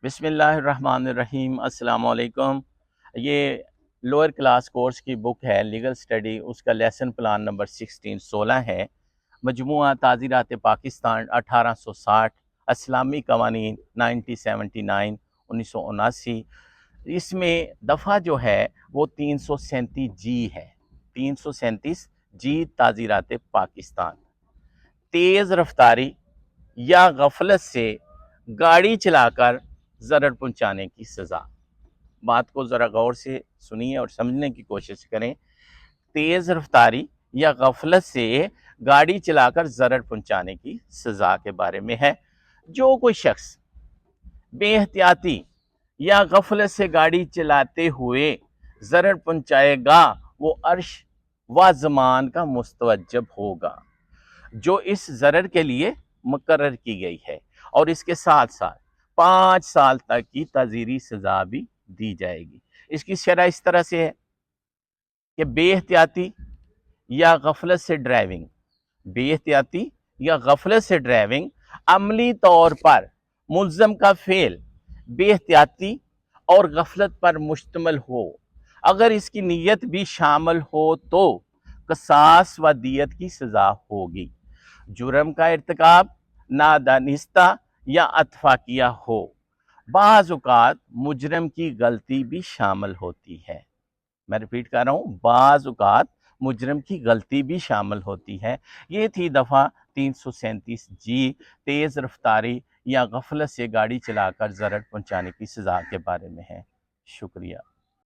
بسم اللہ الرحمن الرحیم۔ السلام علیکم۔ یہ لوئر کلاس کورس کی بک ہے لیگل سٹڈی، اس کا لیسن پلان نمبر 16 ہے۔ مجموعہ تعزیرات پاکستان 1860، اسلامی قوانین 1979 1979۔ اس میں دفعہ جو ہے وہ 337 جی ہے، 337 جی تعزیرات پاکستان۔ تیز رفتاری یا غفلت سے گاڑی چلا کر ضرر پہنچانے کی سزا۔ بات کو ذرا غور سے سنیے اور سمجھنے کی کوشش کریں۔ تیز رفتاری یا غفلت سے گاڑی چلا کر ضرر پہنچانے کی سزا کے بارے میں ہے۔ جو کوئی شخص بے احتیاطی یا غفلت سے گاڑی چلاتے ہوئے ضرر پہنچائے گا وہ عرش و زمان کا مستوجب ہوگا جو اس ضرر کے لیے مقرر کی گئی ہے، اور اس کے ساتھ ساتھ 5 سال تک کی تعزیری سزا بھی دی جائے گی۔ اس کی شرح اس طرح سے ہے کہ بے احتیاطی یا غفلت سے ڈرائیونگ، بے احتیاطی یا غفلت سے ڈرائیونگ عملی طور پر ملزم کا فعل بے احتیاطی اور غفلت پر مشتمل ہو، اگر اس کی نیت بھی شامل ہو تو قصاص و دیت کی سزا ہوگی۔ جرم کا ارتکاب نادانستہ یا اتفاقیہ ہو، بعض اوقات مجرم کی غلطی بھی شامل ہوتی ہے۔ میں ریپیٹ کر رہا ہوں، بعض اوقات مجرم کی غلطی بھی شامل ہوتی ہے۔ یہ تھی دفعہ 337 جی، تیز رفتاری یا غفلت سے گاڑی چلا کر ضرر پہنچانے کی سزا کے بارے میں ہے۔ شکریہ۔